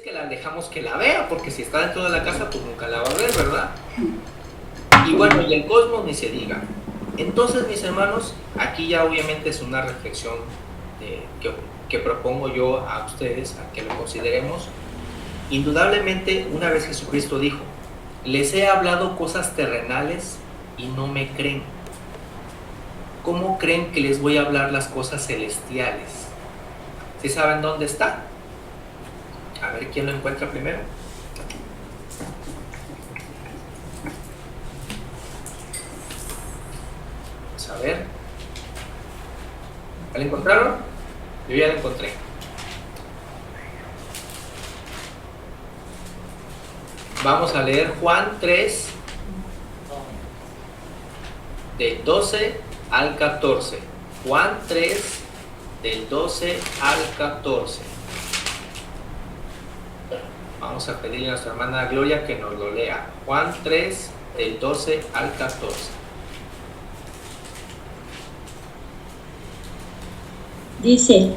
que la dejamos que la vea, porque si está dentro de la casa, pues nunca la va a ver, ¿verdad? Y bueno, y el cosmos ni se diga. Entonces, mis hermanos, aquí ya obviamente es una reflexión que propongo yo a ustedes, a que lo consideremos. Indudablemente, una vez Jesucristo dijo, les he hablado cosas terrenales y no me creen. ¿Cómo creen que les voy a hablar las cosas celestiales? ¿Sí saben dónde está? A ver quién lo encuentra primero. Vamos a ver. ¿Ya lo encontraron? Yo ya lo encontré. Vamos a leer Juan 3, del 12 al 14. Juan 3, del 12 al 14. Vamos a pedirle a nuestra hermana Gloria que nos lo lea. Juan 3, del 12 al 14. Dice,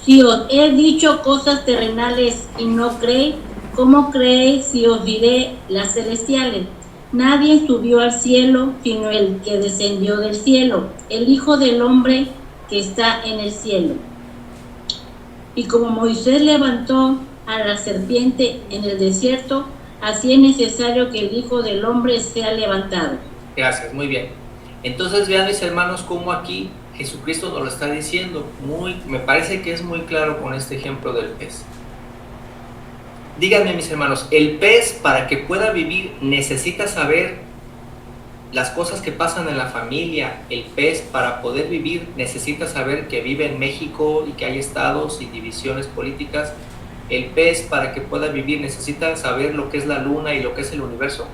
si os he dicho cosas terrenales y no creéis, ¿cómo creéis si os diré las celestiales? Nadie subió al cielo, sino el que descendió del cielo, el Hijo del Hombre que está en el cielo. Y como Moisés levantó a la serpiente en el desierto, así es necesario que el Hijo del Hombre sea levantado. Gracias, muy bien. Entonces vean, mis hermanos, cómo aquí Jesucristo nos lo está diciendo. Me parece que es muy claro con este ejemplo del pez. Díganme, mis hermanos, ¿el pez para que pueda vivir necesita saber las cosas que pasan en la familia? ¿El pez para poder vivir necesita saber que vive en México y que hay estados y divisiones políticas? ¿El pez para que pueda vivir necesita saber lo que es la luna y lo que es el universo?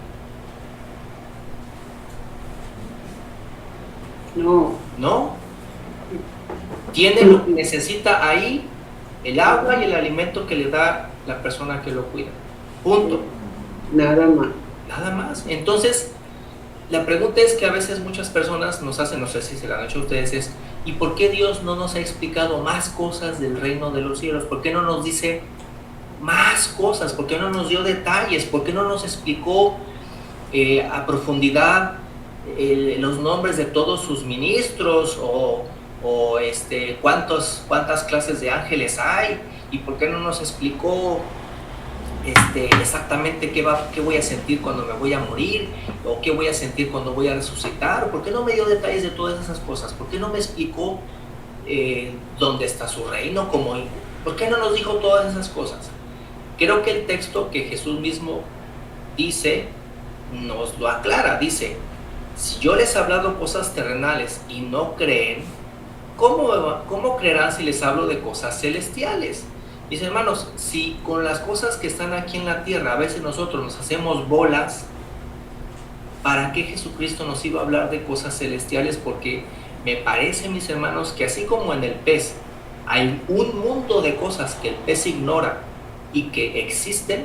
No. ¿No? Tiene lo que necesita ahí, el agua y el alimento que le da la persona que lo cuida. Punto. Nada más. Nada más. Entonces, la pregunta es que a veces muchas personas nos hacen, no sé si se la han hecho a ustedes, es ¿y por qué Dios no nos ha explicado más cosas del reino de los cielos? ¿Por qué no nos dice más cosas? ¿Por qué no nos dio detalles? ¿Por qué no nos explicó a profundidad los nombres de todos sus ministros o cuántas clases de ángeles hay? ¿Y por qué no nos explicó exactamente qué voy a sentir cuando me voy a morir? ¿O qué voy a sentir cuando voy a resucitar? ¿Por qué no me dio detalles de todas esas cosas? ¿Por qué no me explicó dónde está su reino? ¿Por qué no nos dijo todas esas cosas? Creo que el texto que Jesús mismo dice, nos lo aclara. Dice, si yo les he hablado cosas terrenales y no creen, ¿cómo creerán si les hablo de cosas celestiales? Mis hermanos, si con las cosas que están aquí en la tierra a veces nosotros nos hacemos bolas, ¿para qué Jesucristo nos iba a hablar de cosas celestiales? Porque me parece, mis hermanos, que así como en el pez hay un mundo de cosas que el pez ignora y que existen,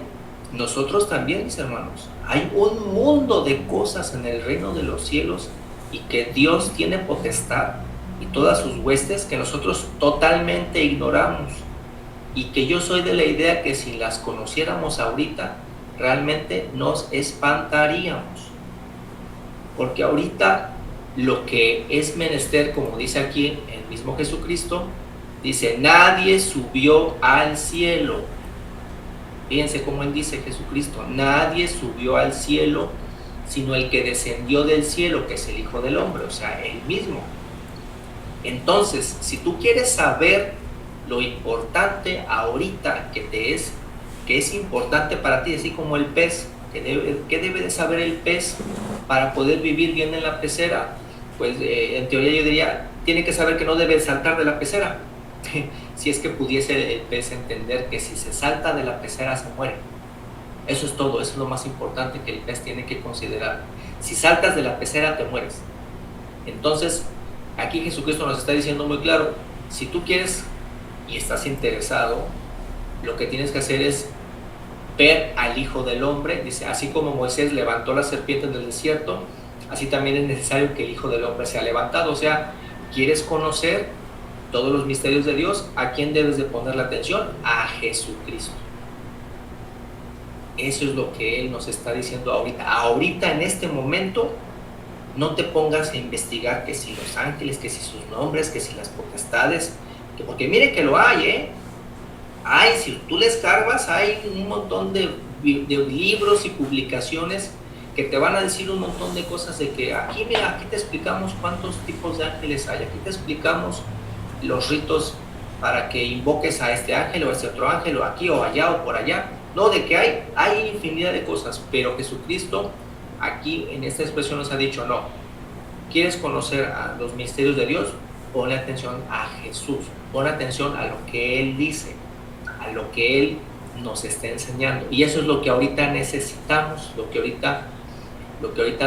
nosotros también, mis hermanos, hay un mundo de cosas en el reino de los cielos y que Dios tiene potestad y todas sus huestes que nosotros totalmente ignoramos, y que yo soy de la idea que si las conociéramos ahorita realmente nos espantaríamos, porque ahorita lo que es menester, como dice aquí el mismo Jesucristo, dice, nadie subió al cielo. Fíjense cómo él dice, Jesucristo, nadie subió al cielo sino el que descendió del cielo, que es el Hijo del Hombre, o sea, él mismo. Entonces, si tú quieres saber lo importante ahorita que es importante para ti, así como el pez, ¿qué debe de saber el pez para poder vivir bien en la pecera? Pues en teoría yo diría, tiene que saber que no debe saltar de la pecera. Si es que pudiese el pez entender que si se salta de la pecera se muere. Eso es todo, eso es lo más importante que el pez tiene que considerar. Si saltas de la pecera te mueres. Entonces, aquí Jesucristo nos está diciendo muy claro, si tú quieres y estás interesado, lo que tienes que hacer es ver al Hijo del Hombre. Dice, así como Moisés levantó la serpiente en el desierto, así también es necesario que el Hijo del Hombre sea levantado. O sea, ¿quieres conocer todos los misterios de Dios? ¿A quién debes de poner la atención? A Jesucristo. Eso es lo que Él nos está diciendo ahorita. Ahorita, en este momento, no te pongas a investigar que si los ángeles, que si sus nombres, que si las potestades, porque mire que lo hay, hay, si tú les cargas, hay un montón de libros y publicaciones que te van a decir un montón de cosas de que aquí, mira, aquí te explicamos cuántos tipos de ángeles hay, aquí te explicamos los ritos para que invoques a este ángel o a este otro ángel, o aquí o allá o por allá. No, de que hay infinidad de cosas, pero Jesucristo aquí en esta expresión nos ha dicho, no, ¿quieres conocer a los misterios de Dios? Ponle atención a Jesús, ponle atención a lo que Él dice, a lo que Él nos está enseñando. Y eso es lo que ahorita necesitamos, lo que ahorita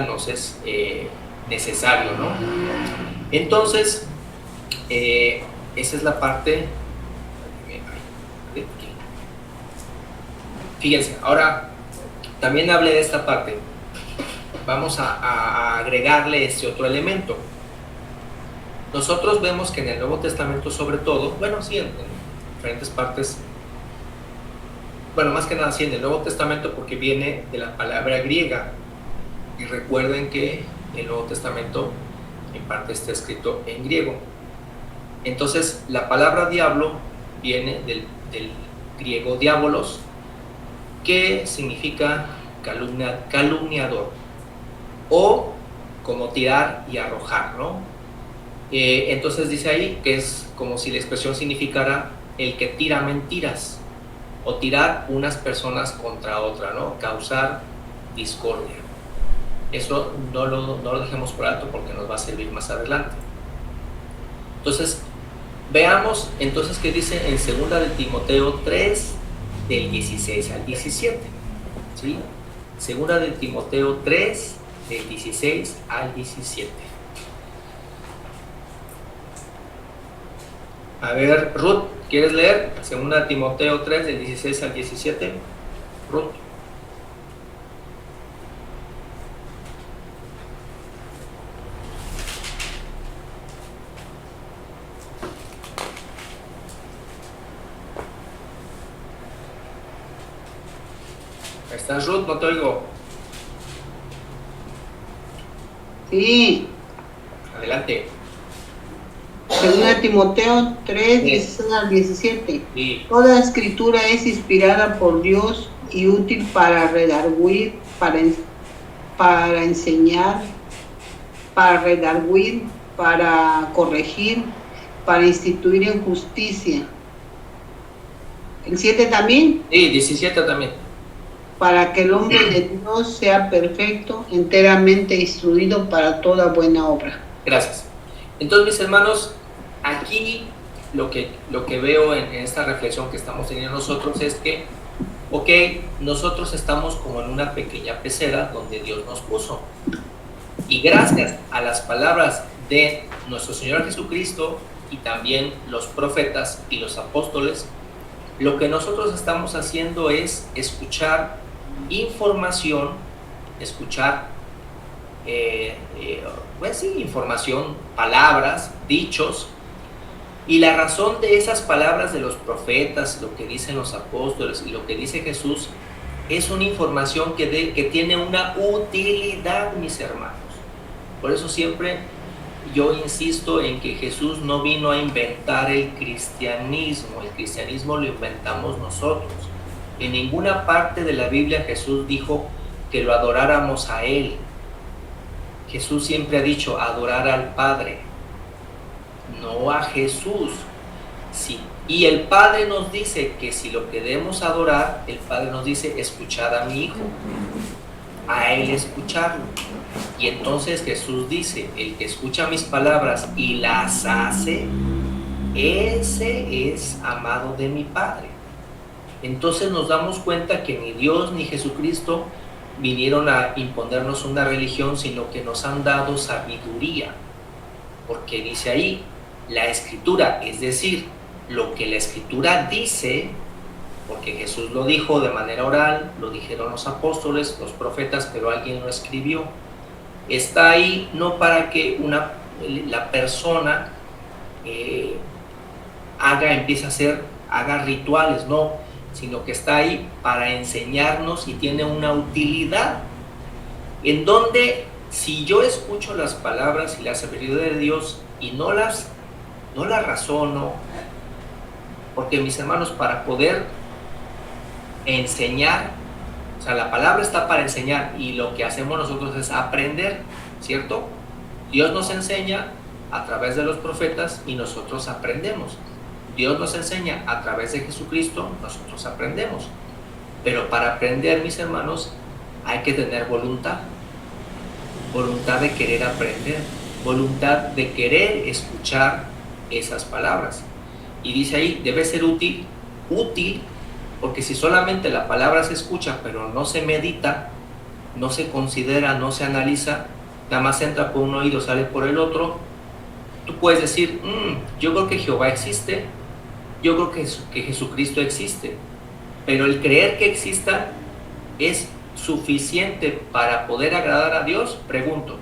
nos es necesario, ¿no? Entonces, esa es la parte. Fíjense, ahora también hablé de esta parte. Vamos a agregarle este otro elemento. Nosotros vemos que en el Nuevo Testamento, sobre todo, bueno, sí, en diferentes partes, bueno, más que nada sí en el Nuevo Testamento, porque viene de la palabra griega. Y recuerden que el Nuevo Testamento en parte está escrito en griego. Entonces, la palabra diablo viene del griego diabolos, que significa calumniador, o como tirar y arrojar, ¿no? Entonces dice ahí que es como si la expresión significara el que tira mentiras, o tirar unas personas contra otra, ¿no? Causar discordia. Eso no lo dejemos por alto porque nos va a servir más adelante. Entonces, veamos entonces qué dice en 2 de Timoteo 3, del 16 al 17. ¿Sí? 2 de Timoteo 3, del 16 al 17. A ver, Ruth, ¿quieres leer? 2 de Timoteo 3, del 16 al 17. Ruth. ¿Estás, Ruth? No te oigo. Sí. Adelante. 2 Timoteo 3, 16 al 17. Sí. Toda escritura es inspirada por Dios y útil para redarguir, para enseñar, para redarguir, para corregir, para instituir en justicia. ¿El 7 también? Sí, 17 también. Para que el hombre de Dios sea perfecto, enteramente instruido para toda buena obra. Gracias. Entonces, mis hermanos, aquí lo que veo en esta reflexión que estamos teniendo nosotros es que, ok, nosotros estamos como en una pequeña pecera donde Dios nos puso. Y gracias a las palabras de nuestro Señor Jesucristo y también los profetas y los apóstoles, lo que nosotros estamos haciendo es escuchar información, pues sí, información, palabras, dichos, y la razón de esas palabras de los profetas, lo que dicen los apóstoles y lo que dice Jesús, es una información que tiene una utilidad, mis hermanos. Por eso siempre yo insisto en que Jesús no vino a inventar el cristianismo lo inventamos nosotros. En ninguna parte de la Biblia Jesús dijo que lo adoráramos a Él. Jesús siempre ha dicho adorar al Padre, no a Jesús. Sí. Y el Padre nos dice que si lo queremos adorar, el Padre nos dice escuchad a mi Hijo, a Él escucharlo. Y entonces Jesús dice, el que escucha mis palabras y las hace, ese es amado de mi Padre. Entonces nos damos cuenta que ni Dios ni Jesucristo vinieron a imponernos una religión, sino que nos han dado sabiduría. Porque dice ahí, la Escritura, es decir, lo que la Escritura dice, porque Jesús lo dijo de manera oral, lo dijeron los apóstoles, los profetas, pero alguien lo escribió. Está ahí no para que la persona haga rituales, no, sino que está ahí para enseñarnos y tiene una utilidad. En donde, si yo escucho las palabras y la sabiduría de Dios y no las razono, porque mis hermanos, para poder enseñar, o sea, la palabra está para enseñar y lo que hacemos nosotros es aprender, ¿cierto? Dios nos enseña a través de los profetas y nosotros aprendemos. Dios nos enseña a través de Jesucristo, nosotros aprendemos. Pero para aprender, mis hermanos, hay que tener voluntad de querer aprender, voluntad de querer escuchar esas palabras. Y dice ahí, debe ser útil, porque si solamente la palabra se escucha, pero no se medita, no se considera, no se analiza, nada más entra por un oído, sale por el otro, tú puedes decir, yo creo que Jehová existe, yo creo que Jesucristo existe, pero el creer que exista es suficiente para poder agradar a Dios. Pregunto,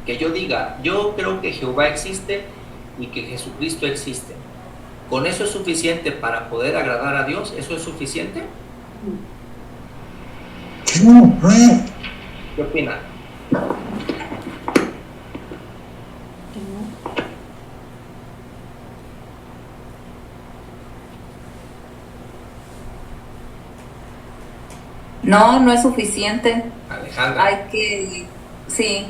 que yo diga, yo creo que Jehová existe y que Jesucristo existe, ¿con eso es suficiente para poder agradar a Dios? ¿Eso es suficiente? ¿Qué opinan? No, no es suficiente. Alejandra. Hay que, sí.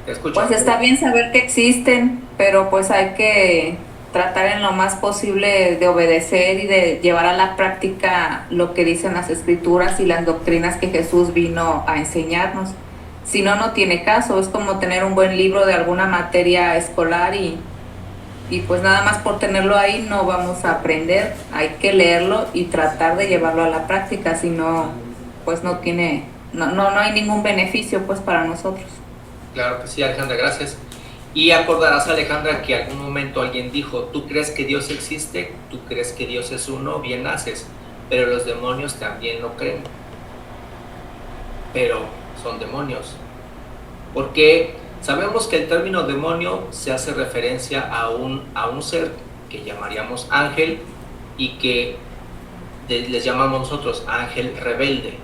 Te escucho. Pues está bien saber que existen, pero pues hay que tratar en lo más posible de obedecer y de llevar a la práctica lo que dicen las escrituras y las doctrinas que Jesús vino a enseñarnos. Si no, no tiene caso. Es como tener un buen libro de alguna materia escolar y pues nada más por tenerlo ahí no vamos a aprender. Hay que leerlo y tratar de llevarlo a la práctica, si no, pues no hay ningún beneficio pues para nosotros. Claro que sí, Alejandra, gracias. Y acordarás, Alejandra, que algún momento alguien dijo, ¿tú crees que Dios existe? ¿Tú crees que Dios es uno? Bien haces, pero los demonios también lo creen. Pero son demonios. Porque sabemos que el término demonio se hace referencia a un ser que llamaríamos ángel y que les llamamos nosotros ángel rebelde.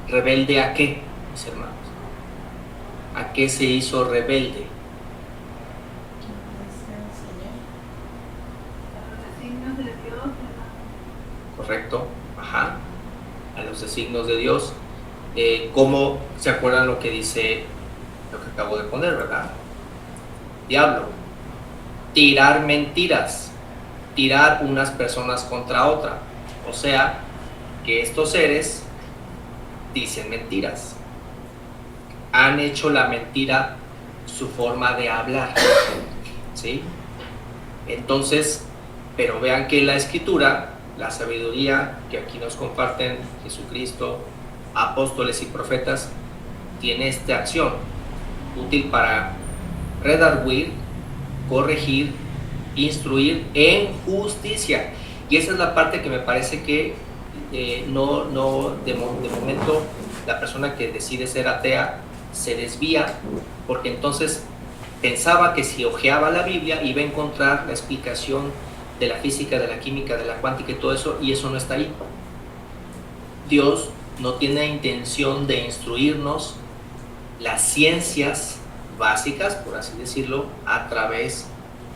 ¿Rebelde a qué, mis hermanos? ¿A qué se hizo rebelde? Correcto, ajá, a los designios de Dios. ¿Cómo se acuerdan lo que dice, lo que acabo de poner, verdad? Diablo, tirar mentiras, tirar unas personas contra otra, o sea, que estos seres dicen mentiras, han hecho la mentira su forma de hablar, ¿sí? Entonces, pero vean que la escritura, la sabiduría que aquí nos comparten Jesucristo, apóstoles y profetas, tiene esta acción útil para redarguir, corregir, instruir en justicia. Y esa es la parte que me parece que de momento la persona que decide ser atea se desvía, porque entonces pensaba que si hojeaba la Biblia iba a encontrar la explicación de la física, de la química, de la cuántica y todo eso, y eso no está ahí. Dios no tiene intención de instruirnos las ciencias básicas, por así decirlo, a través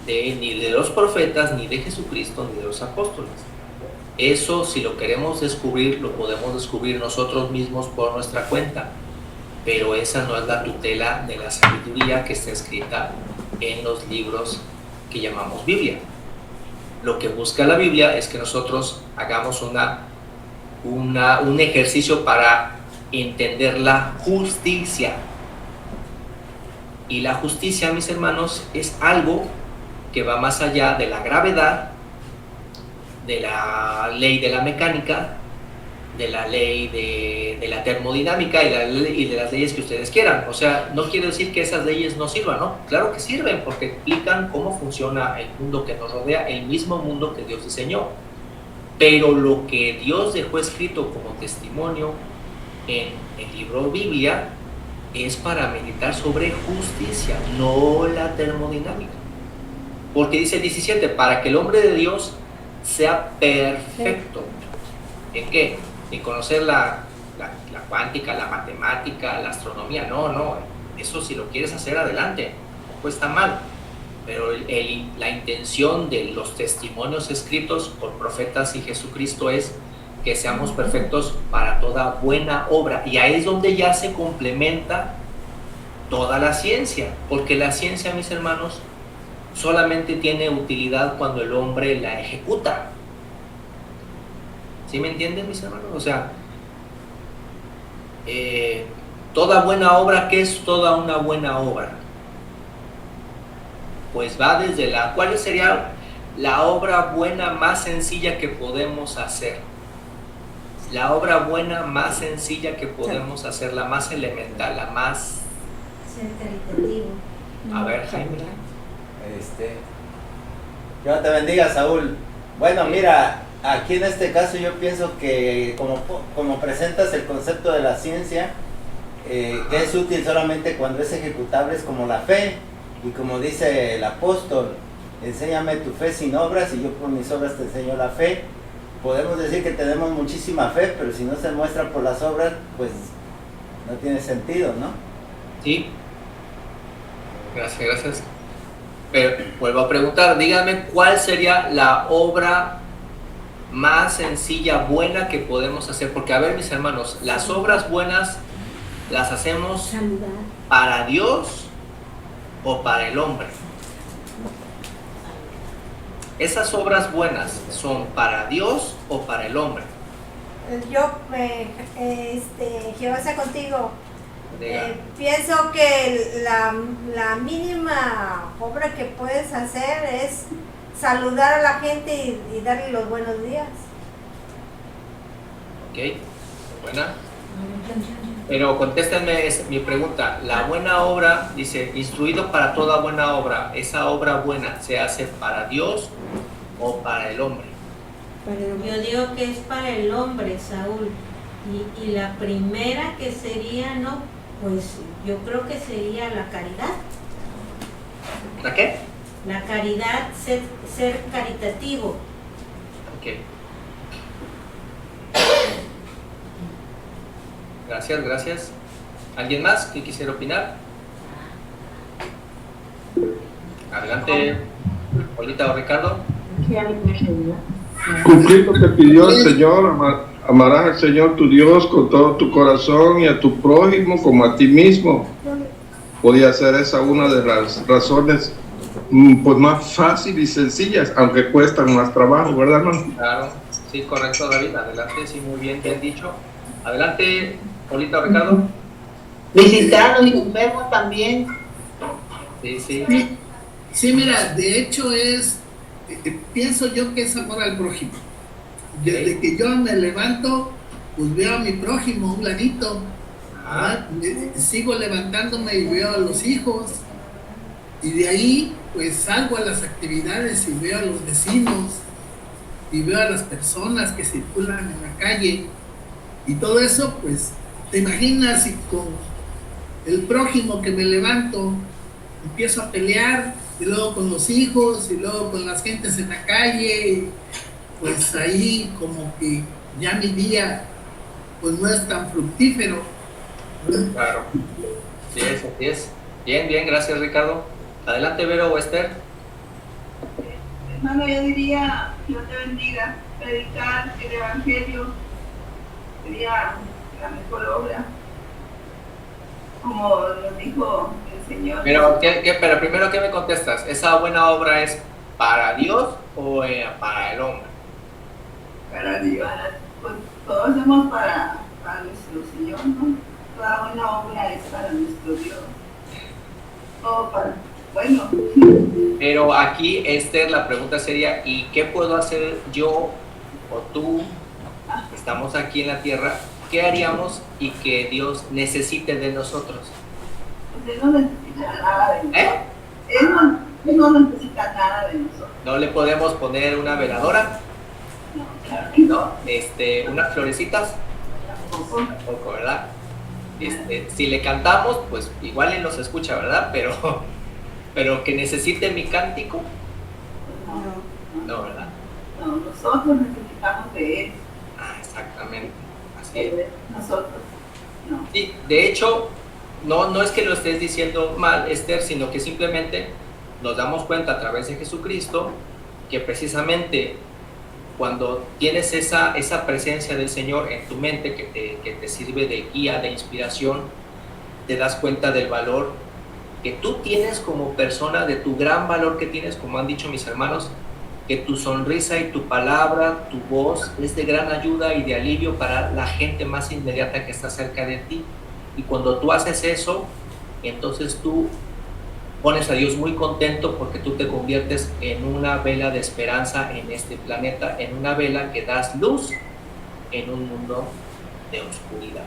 de ni de los profetas, ni de Jesucristo, ni de los apóstoles. Eso, si lo queremos descubrir, lo podemos descubrir nosotros mismos por nuestra cuenta, pero esa no es la tutela de la sabiduría que está escrita en los libros que llamamos Biblia. Lo que busca la Biblia es que nosotros hagamos un ejercicio para entender la justicia. Y la justicia, mis hermanos, es algo que va más allá de la gravedad, de la ley de la mecánica, de la ley de la termodinámica y de las leyes que ustedes quieran. O sea, no quiere decir que esas leyes no sirvan, ¿no? Claro que sirven, porque explican cómo funciona el mundo que nos rodea, el mismo mundo que Dios diseñó. Pero lo que Dios dejó escrito como testimonio en el libro Biblia es para meditar sobre justicia, no la termodinámica. Porque dice el 17, para que el hombre de Dios sea perfecto. ¿En qué? En conocer la cuántica, la matemática, la astronomía. No, eso si lo quieres hacer, adelante, no cuesta mal. Pero la intención de los testimonios escritos por profetas y Jesucristo es que seamos perfectos para toda buena obra. Y ahí es donde ya se complementa toda la ciencia, porque la ciencia, mis hermanos, solamente tiene utilidad cuando el hombre la ejecuta. ¿Sí me entienden, mis hermanos? O sea, toda buena obra, ¿qué es toda una buena obra? Pues va desde ¿cuál sería la obra buena más sencilla que podemos hacer? La obra buena más sencilla que podemos hacer, la más elemental, la más... Ser caritativo. A ver, Jaime. Dios te bendiga, Saúl. Bueno, mira, aquí en este caso yo pienso que como presentas el concepto de la ciencia, que es útil solamente cuando es ejecutable, es como la fe. Y como dice el apóstol, enséñame tu fe sin obras y yo por mis obras te enseño la fe. Podemos decir que tenemos muchísima fe, pero si no se muestra por las obras, pues no tiene sentido, ¿no? Sí. Gracias. Pero vuelvo a preguntar, díganme cuál sería la obra más sencilla, buena que podemos hacer. Porque a ver, mis hermanos, las obras buenas las hacemos para Dios o para el hombre. ¿Esas obras buenas son para Dios o para el hombre? Jehová sea contigo. Pienso que la mínima obra que puedes hacer es saludar a la gente y darle los buenos días. Ok, buena. Pero contéstenme mi pregunta. La buena obra, dice, instruido para toda buena obra. ¿Esa obra buena se hace para Dios o para el hombre? Yo digo que es para el hombre, Saúl. Y la primera que sería, ¿no? Pues yo creo que sería la caridad. ¿La qué? La caridad, ser caritativo. Ok. Gracias. ¿Alguien más que quisiera opinar? Adelante, Polita o Ricardo. Cumplir lo que pidió el Señor, amarás al Señor tu Dios con todo tu corazón y a tu prójimo como a ti mismo. Podía ser esa una de las razones pues más fáciles y sencillas, aunque cuestan más trabajo, ¿verdad, hermano? Claro, sí, correcto, David. Adelante, sí, muy bien dicho. Adelante, Polita o Ricardo. Visitar a los enfermos también. Sí. Sí, mira, de hecho pienso yo que es amor al prójimo. Desde que yo me levanto, pues veo a mi prójimo, un ladito, sigo levantándome y veo a los hijos, y de ahí pues salgo a las actividades y veo a los vecinos, y veo a las personas que circulan en la calle, y todo eso, pues, te imaginas si con el prójimo que me levanto, empiezo a pelear, y luego con los hijos, y luego con las gentes en la calle, pues ahí como que ya mi día pues no es tan fructífero, ¿no? Claro, sí es. Bien, gracias, Ricardo. Adelante, Vero o Esther. Hermano, yo diría, Dios te bendiga, predicar el evangelio sería la mejor obra, como lo dijo el Señor. Pero primero, ¿qué me contestas? ¿Esa buena obra es para Dios o para el hombre? Para Dios, pues todos hacemos para nuestro Señor, ¿no? Toda buena obra es para nuestro Dios. Todo para, bueno. Pero aquí, Esther, la pregunta sería, ¿y qué puedo hacer yo o tú, que estamos aquí en la tierra, qué haríamos y que Dios necesite de nosotros? Pues Él no necesita nada de nosotros. Él no necesita nada de nosotros. ¿No le podemos poner una veladora? No, claro que no. ¿No? ¿Unas florecitas? Tampoco, ¿verdad? Si le cantamos, pues igual él nos escucha, ¿verdad? Pero que necesite mi cántico, no, ¿verdad? No, nosotros necesitamos de Él. Exacto. Exactamente, así es. Nosotros, no. Sí, de hecho, no es que lo estés diciendo mal, Esther, sino que simplemente nos damos cuenta a través de Jesucristo que precisamente cuando tienes esa presencia del Señor en tu mente que te sirve de guía, de inspiración, te das cuenta del valor que tú tienes como persona, de tu gran valor que tienes, como han dicho mis hermanos, que tu sonrisa y tu palabra, tu voz es de gran ayuda y de alivio para la gente más inmediata que está cerca de ti. Y cuando tú haces eso, entonces tú pones a Dios muy contento porque tú te conviertes en una vela de esperanza en este planeta, en una vela que das luz en un mundo de oscuridad.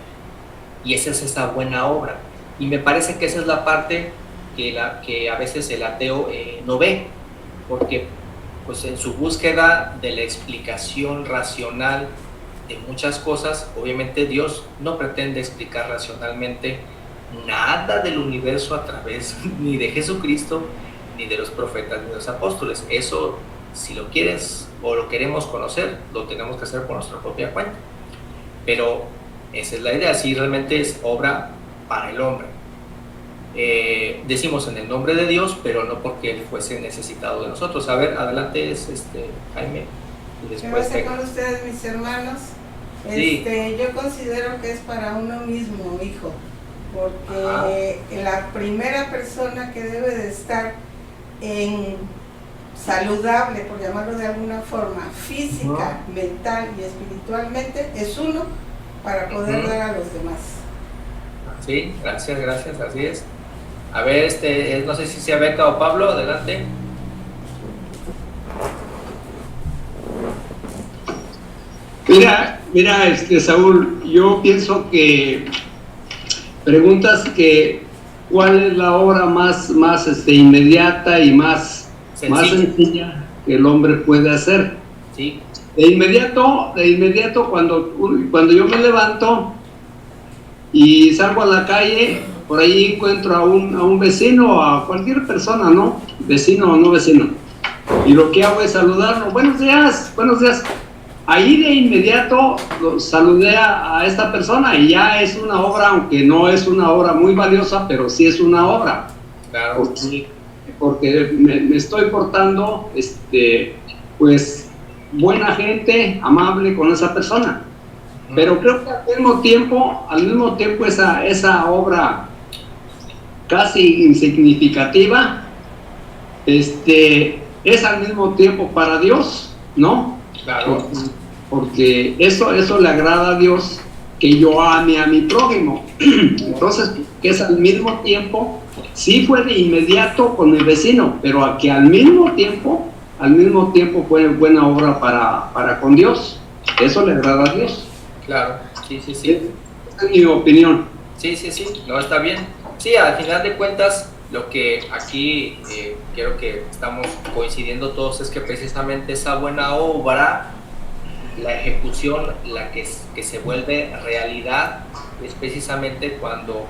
Y esa es esa buena obra. Y me parece que esa es la parte que a veces el ateo no ve, porque pues en su búsqueda de la explicación racional de muchas cosas, obviamente Dios no pretende explicar racionalmente nada del universo a través ni de Jesucristo, ni de los profetas, ni de los apóstoles. Eso, si lo quieres o lo queremos conocer, lo tenemos que hacer por nuestra propia cuenta. Pero esa es la idea, si realmente es obra para el hombre. Decimos en el nombre de Dios, pero no porque Él fuese necesitado de nosotros. A ver, adelante, Jaime. Y después con ustedes, mis hermanos. Sí. Yo considero que es para uno mismo, hijo, porque la primera persona que debe de estar saludable, por llamarlo de alguna forma, física, mental y espiritualmente, es uno para poder dar a los demás. Sí, gracias, así es. A ver, no sé si sea Beca o Pablo, adelante. Mira, Saúl, yo pienso que preguntas que cuál es la obra más inmediata y más sencilla que el hombre puede hacer. Sí. De inmediato cuando yo me levanto y salgo a la calle, por ahí encuentro a un vecino, a cualquier persona, ¿no? Vecino o no vecino. Y lo que hago es saludarlo. Buenos días. Ahí de inmediato saludé a esta persona y ya es una obra, aunque no es una obra muy valiosa, pero sí es una obra. Claro. Porque me estoy portando, pues, buena gente, amable con esa persona. Pero creo que al mismo tiempo esa obra casi insignificativa, es al mismo tiempo para Dios, ¿no? Claro. Porque eso le agrada a Dios, que yo ame a mi prójimo. Entonces, que es al mismo tiempo, sí fue de inmediato con el vecino, pero que al mismo tiempo fue buena obra para con Dios. Eso le agrada a Dios. Claro, sí. Esa es mi opinión. Sí, no, está bien. Sí, al final de cuentas, lo que aquí creo que estamos coincidiendo todos es que precisamente esa buena obra, la ejecución, la que se vuelve realidad, es precisamente cuando,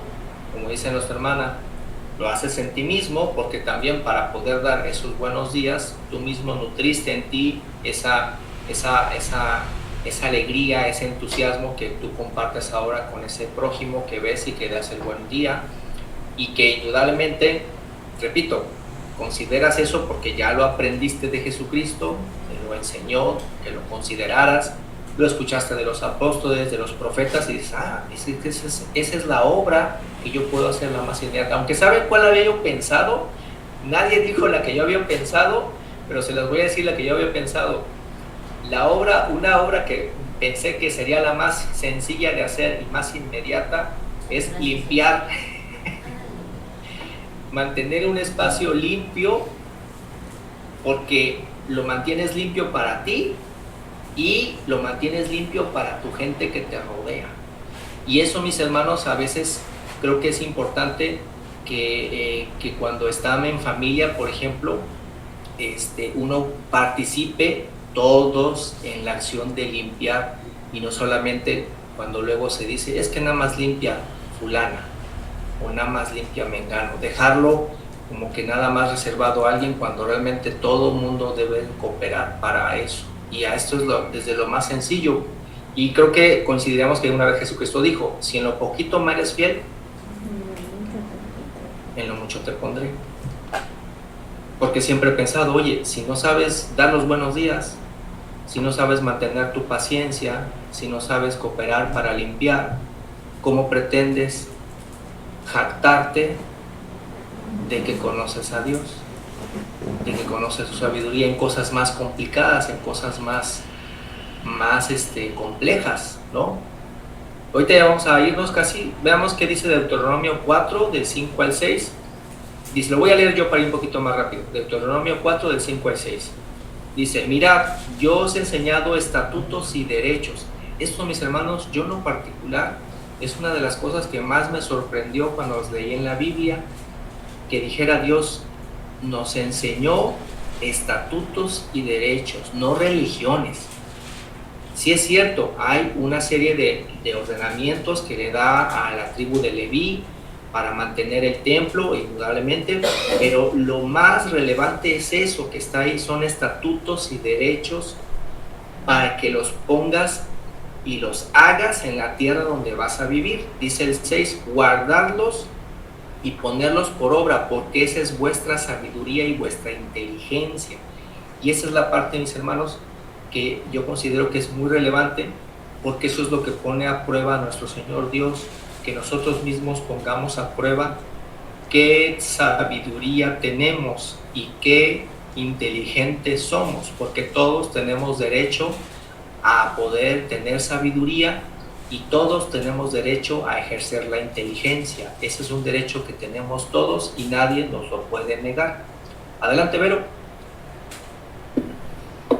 como dice nuestra hermana, lo haces en ti mismo, porque también para poder dar esos buenos días, tú mismo nutriste en ti esa alegría, ese entusiasmo que tú compartes ahora con ese prójimo que ves y que das el buen día, y que indudablemente, repito, consideras eso porque ya lo aprendiste de Jesucristo, te lo enseñó, que lo consideraras, lo escuchaste de los apóstoles, de los profetas, y dices, esa es la obra que yo puedo hacer la más inmediata. Aunque ¿saben cuál había yo pensado? Nadie dijo la que yo había pensado, pero se las voy a decir la que yo había pensado. Una obra que pensé que sería la más sencilla de hacer y más inmediata es limpiar. Mantener un espacio limpio, porque lo mantienes limpio para ti y lo mantienes limpio para tu gente que te rodea. Y eso, mis hermanos, a veces creo que es importante que cuando están en familia, por ejemplo, uno participe todos en la acción de limpiar, y no solamente cuando luego se dice, es que nada más limpia fulana o nada más limpia mengano, dejarlo como que nada más reservado a alguien, cuando realmente todo el mundo debe cooperar para eso. Y a esto es desde lo más sencillo. Y creo que coincidiremos que una vez Jesucristo dijo, si en lo poquito me eres fiel, en lo mucho te pondré. Porque siempre he pensado, oye, si no sabes dar los buenos días, si no sabes mantener tu paciencia, si no sabes cooperar para limpiar, ¿cómo pretendes jactarte de que conoces a Dios? De que conoces su sabiduría en cosas más complicadas, en cosas más complejas, ¿no? Ahorita ya vamos a irnos casi, veamos qué dice Deuteronomio 4, del 5 al 6. Dice, lo voy a leer yo para ir un poquito más rápido. Deuteronomio 4, del 5 al 6. Dice, mirad, yo os he enseñado estatutos y derechos. Esto, mis hermanos, yo en lo particular, es una de las cosas que más me sorprendió cuando los leí en la Biblia, que dijera Dios, nos enseñó estatutos y derechos, no religiones. Sí es cierto, hay una serie de ordenamientos que le da a la tribu de Leví para mantener el templo, indudablemente, pero lo más relevante es eso que está ahí, son estatutos y derechos para que los pongas y los hagas en la tierra donde vas a vivir. Dice el 6, guardarlos y ponerlos por obra, porque esa es vuestra sabiduría y vuestra inteligencia. Y esa es la parte, mis hermanos, que yo considero que es muy relevante, porque eso es lo que pone a prueba a nuestro Señor Dios, que nosotros mismos pongamos a prueba qué sabiduría tenemos y qué inteligentes somos, porque todos tenemos derecho a poder tener sabiduría y todos tenemos derecho a ejercer la inteligencia. Ese es un derecho que tenemos todos y nadie nos lo puede negar. Adelante, Vero.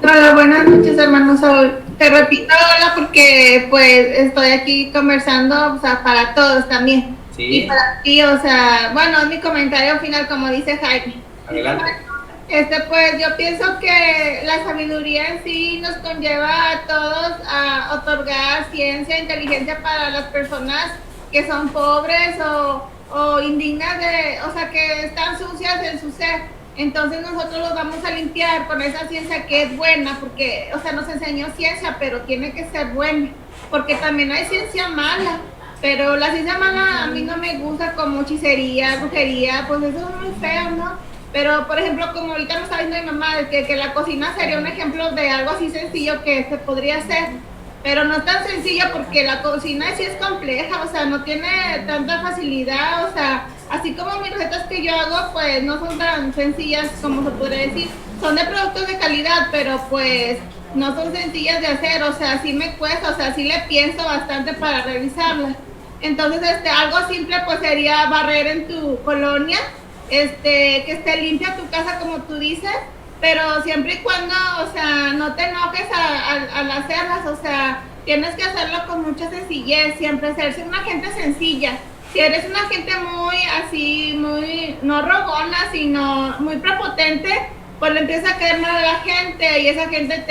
Hola, buenas noches, hermano Saúl. Te repito hola porque pues estoy aquí conversando, o sea, para todos también. Sí. Y para ti, o sea, bueno, mi comentario final, como dice Jaime. Adelante. Pues yo pienso que la sabiduría en sí nos conlleva a todos a otorgar ciencia, inteligencia para las personas que son pobres o indignas o sea, que están sucias en su ser. Entonces nosotros los vamos a limpiar con esa ciencia que es buena, porque, o sea, nos enseñó ciencia, pero tiene que ser buena, porque también hay ciencia mala, pero la ciencia mala a mí no me gusta, como hechicería, brujería, pues eso es muy feo, ¿no? Pero, por ejemplo, como ahorita me está diciendo mi mamá, que la cocina sería un ejemplo de algo así sencillo que se podría hacer, pero no es tan sencillo porque la cocina sí es compleja, o sea, no tiene tanta facilidad, o sea, así como mis recetas que yo hago, pues no son tan sencillas como se podría decir, son de productos de calidad, pero pues no son sencillas de hacer, o sea, sí me cuesta, o sea, sí le pienso bastante para realizarlas. Entonces, algo simple pues sería barrer en tu colonia, que esté limpia tu casa como tú dices, pero siempre y cuando, o sea, no te enojes al hacerlas, o sea, tienes que hacerlo con mucha sencillez, siempre ser una gente sencilla. Si eres una gente muy así, muy, no rogona, sino muy prepotente, pues le empieza a caer mal a la gente y esa gente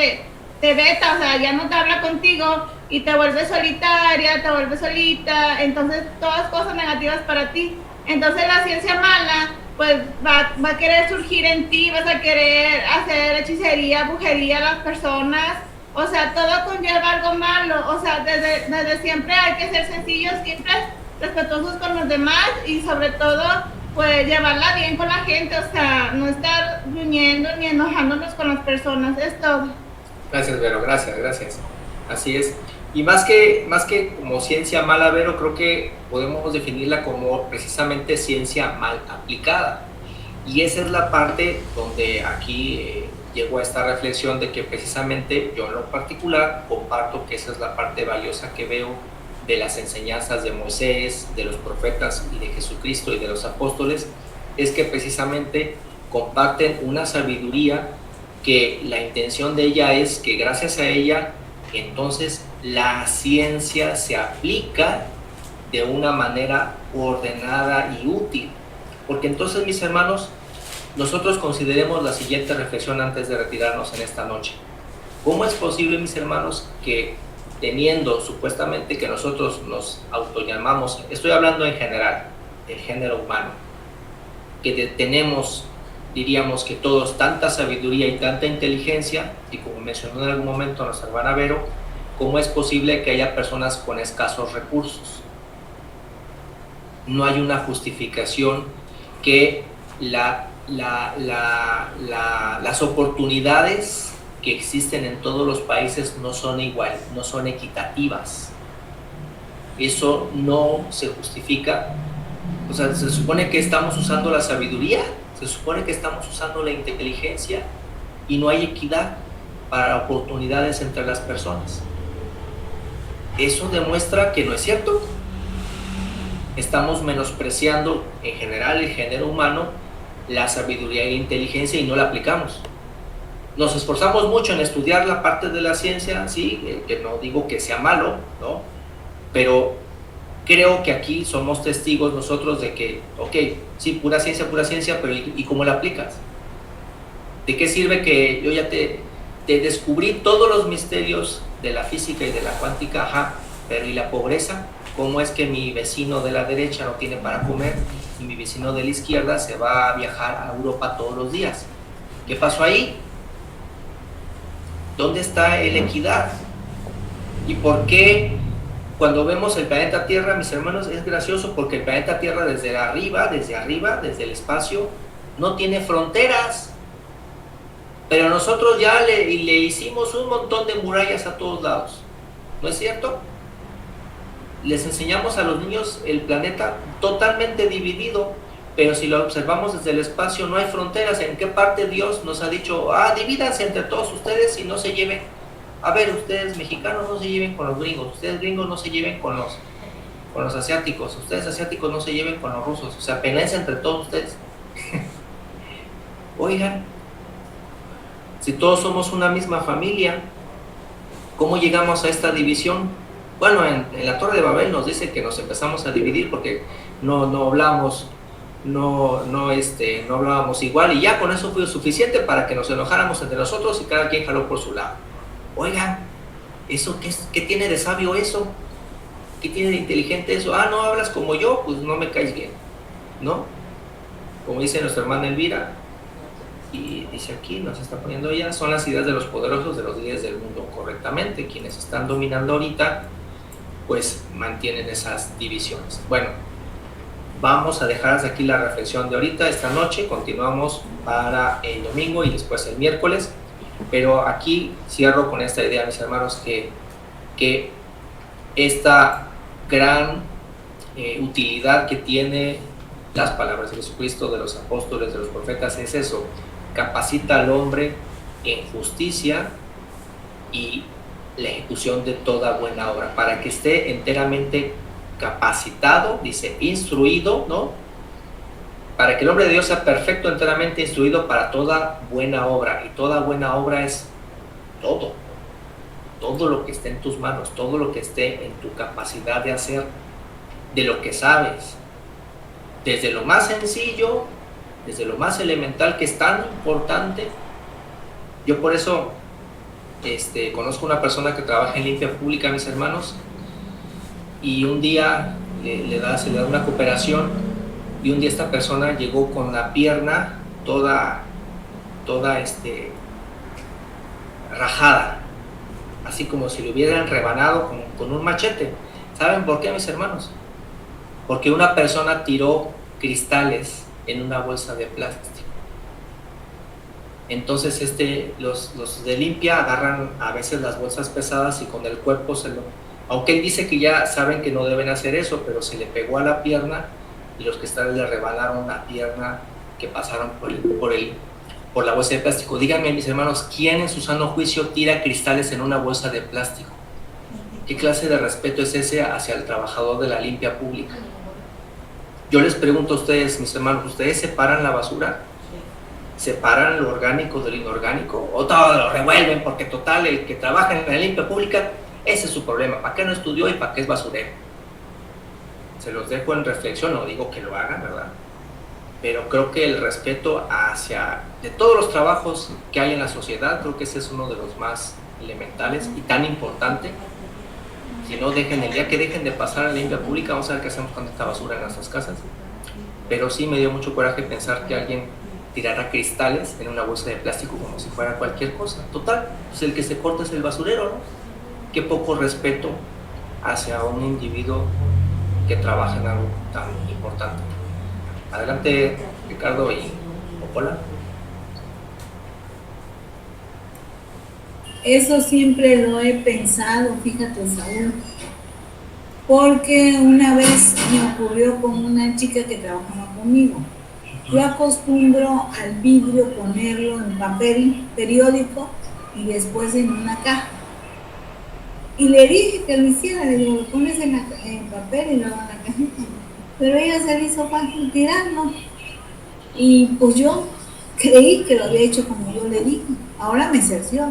te veta, o sea, ya no te habla contigo y te vuelves solitaria, te vuelves solita, entonces todas cosas negativas para ti. Entonces la ciencia mala pues va a querer surgir en ti, vas a querer hacer hechicería, brujería a las personas, o sea, todo conlleva algo malo, o sea, desde siempre hay que ser sencillos, simples, respetuosos con los demás y sobre todo, pues llevarla bien con la gente, o sea, no estar gruñendo ni enojándonos con las personas, es todo. Gracias, Vero, gracias. Así es. Y más que como ciencia mala, Vero, creo que podemos definirla como precisamente ciencia mal aplicada. Y esa es la parte donde aquí llego a esta reflexión de que precisamente yo en lo particular comparto que esa es la parte valiosa que veo de las enseñanzas de Moisés, de los profetas y de Jesucristo y de los apóstoles, es que precisamente comparten una sabiduría que la intención de ella es que gracias a ella entonces la ciencia se aplica de una manera ordenada y útil. Porque entonces, mis hermanos, nosotros consideremos la siguiente reflexión antes de retirarnos en esta noche. ¿Cómo es posible, mis hermanos, que teniendo supuestamente que nosotros nos autollamamos, estoy hablando en general, del género humano, que tenemos, diríamos que todos, tanta sabiduría y tanta inteligencia, y como mencionó en algún momento nuestra hermana Vero, ¿cómo es posible que haya personas con escasos recursos? No hay una justificación que las oportunidades que existen en todos los países no son iguales, no son equitativas. Eso no se justifica. O sea, se supone que estamos usando la sabiduría, se supone que estamos usando la inteligencia y no hay equidad para oportunidades entre las personas. Eso demuestra que no es cierto. Estamos menospreciando en general el género humano, la sabiduría y la inteligencia, y no la aplicamos. Nos esforzamos mucho en estudiar la parte de la ciencia, sí, que no digo que sea malo, ¿no? Pero creo que aquí somos testigos nosotros de que, ok, sí, pura ciencia, pero ¿y cómo la aplicas? ¿De qué sirve que yo ya te descubrí todos los misterios de la física y de la cuántica? Ajá, pero ¿y la pobreza? ¿Cómo es que mi vecino de la derecha no tiene para comer y mi vecino de la izquierda se va a viajar a Europa todos los días? ¿Qué pasó ahí? ¿Dónde está la equidad? ¿Y por qué cuando vemos el planeta Tierra, mis hermanos, es gracioso? Porque el planeta Tierra desde arriba, desde el espacio, no tiene fronteras. Pero nosotros ya le hicimos un montón de murallas a todos lados. ¿No es cierto? Les enseñamos a los niños el planeta totalmente dividido, pero si lo observamos desde el espacio no hay fronteras. ¿En qué parte Dios nos ha dicho, divídanse entre todos ustedes y no se lleven? A ver, ustedes mexicanos no se lleven con los gringos, ustedes gringos no se lleven con los asiáticos, ustedes asiáticos no se lleven con los rusos, o sea, pelense entre todos ustedes. Oigan, si todos somos una misma familia, ¿cómo llegamos a esta división? Bueno, en la Torre de Babel nos dice que nos empezamos a dividir porque no hablábamos igual, y ya con eso fue suficiente para que nos enojáramos entre nosotros y cada quien jaló por su lado. Oigan, ¿eso qué tiene de sabio eso? ¿Qué tiene de inteligente eso? No hablas como yo, pues no me caes bien, ¿no? Como dice nuestra hermana Elvira, y dice aquí, nos está poniendo ella, son las ideas de los poderosos, de los líderes del mundo, correctamente. Quienes están dominando ahorita, pues mantienen esas divisiones. Bueno, vamos a dejar hasta aquí la reflexión de ahorita, esta noche. Continuamos para el domingo y después el miércoles. Pero aquí cierro con esta idea, mis hermanos, que esta gran utilidad que tiene las palabras de Jesucristo, de los apóstoles, de los profetas, es eso: capacita al hombre en justicia y la ejecución de toda buena obra, para que esté enteramente capacitado, dice, instruido, ¿no? Para que el hombre de Dios sea perfecto, enteramente instruido para toda buena obra. Y toda buena obra es todo lo que esté en tus manos, todo lo que esté en tu capacidad de hacer, de lo que sabes, desde lo más sencillo, desde lo más elemental, que es tan importante. Yo por eso conozco una persona que trabaja en limpia pública, mis hermanos, y un día se le da una cooperación, y un día esta persona llegó con la pierna toda rajada, así como si le hubieran rebanado con un machete. ¿Saben por qué, mis hermanos? Porque una persona tiró cristales en una bolsa de plástico. Entonces los de limpia agarran a veces las bolsas pesadas y con el cuerpo aunque él dice que ya saben que no deben hacer eso, pero se le pegó a la pierna y los cristales le rebanaron la pierna que pasaron por la bolsa de plástico. Díganme, mis hermanos, ¿quién en su sano juicio tira cristales en una bolsa de plástico? ¿Qué clase de respeto es ese hacia el trabajador de la limpia pública? Yo les pregunto a ustedes, mis hermanos, ¿ustedes separan la basura? ¿Separan lo orgánico de lo inorgánico? ¿O todo lo revuelven? Porque total, el que trabaja en la limpia pública, ese es su problema. ¿Para qué no estudió y para qué es basurero? Se los dejo en reflexión, no digo que lo hagan, ¿verdad? Pero creo que el respeto de todos los trabajos que hay en la sociedad, creo que ese es uno de los más elementales y tan importante. Si no, el día que dejen de pasar a la limpia pública, vamos a ver qué hacemos con esta basura en nuestras casas. Pero sí me dio mucho coraje pensar que alguien tirara cristales en una bolsa de plástico como si fuera cualquier cosa. Total, pues el que se corta es el basurero, ¿no? qué poco respeto hacia un individuo que trabaja en algo tan importante. Adelante, Ricardo y Popola. Eso siempre lo he pensado, fíjate, Saúl, porque una vez me ocurrió con una chica que trabajaba conmigo. Yo acostumbro al vidrio ponerlo en papel periódico y después en una caja. Y le dije que lo hiciera, le digo, lo pones en papel y luego en la cajita. Pero ella se le hizo fácil tirarlo. Y pues yo creí que lo había hecho como yo le dije. Ahora me cerció.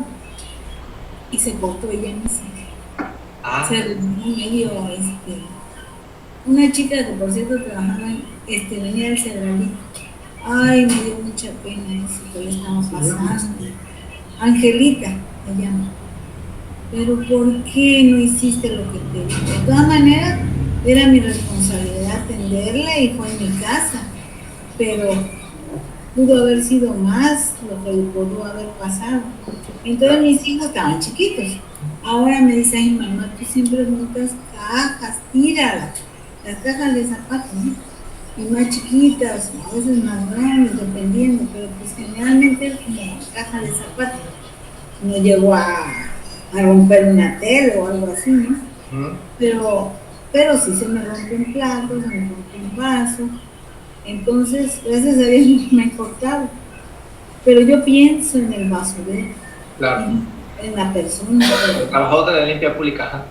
Y se cortó ella misma. Se reunió medio, una chica que por cierto trabajaba, venía del Cedralito. Ay, me dio mucha pena eso que le estaba pasando. Angelita me llama. Pero ¿por qué no hiciste lo que te dije? De todas maneras, era mi responsabilidad atenderla y fue en mi casa. Pero pudo haber sido más lo que le pudo haber pasado. Entonces mis hijos estaban chiquitos. Ahora me dice, ay mamá, tú siempre montas cajas, tíralas. Las cajas de zapatos, ¿no? Y más chiquitas, a veces más grandes, dependiendo, pero pues generalmente es como caja de zapatos. No llegó a romper una tele o algo así, ¿no? Pero sí se me rompe un plato, se me rompe un vaso. Entonces, gracias a Dios me he cortado. Pero yo pienso en el vaso de él. Claro. En la persona. Trabajador de la limpia pública, ajá.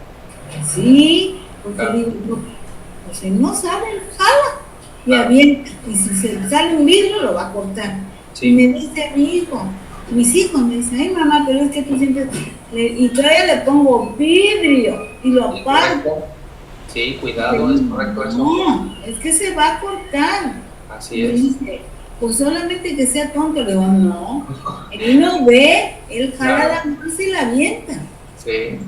Sí, porque claro. Digo, pues si no sale, jala. Y avienta. Y si se sale un vidrio, lo va a cortar. Sí. Y me dice mi hijo, mis hijos me dicen, ay mamá, pero es que tú siempre... y todavía le pongo vidrio y lo aparto. Sí, cuidado, es correcto eso. No, es que se va a cortar. Así es. Dice, pues solamente que sea tonto. Le digo, no. Él no ve, él jala la bolsa y la avienta. Sí.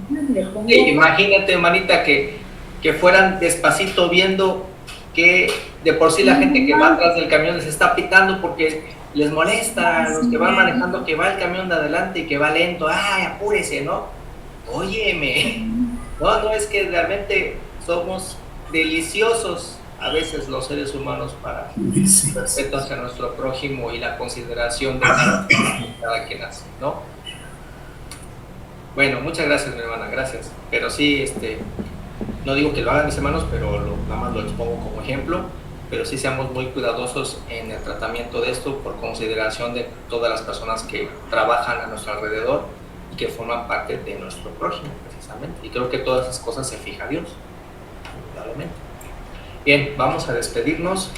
Imagínate, hermanita, que fueran despacito viendo que de por sí la gente que va atrás del camión les está pitando porque les molesta a los que van manejando que va el camión de adelante y que va lento. ¡Ay, apúrese!, ¿no? Óyeme. No, es que realmente somos deliciosos a veces los seres humanos para el respeto hacia nuestro prójimo y la consideración de cada quien hace, ¿no? Bueno, muchas gracias, mi hermana, gracias. Pero sí, no digo que lo hagan mis hermanos, pero nada más lo expongo como ejemplo. Pero sí seamos muy cuidadosos en el tratamiento de esto por consideración de todas las personas que trabajan a nuestro alrededor y que forman parte de nuestro prójimo, precisamente. Y creo que todas esas cosas se fija Dios, indudablemente. Bien, vamos a despedirnos.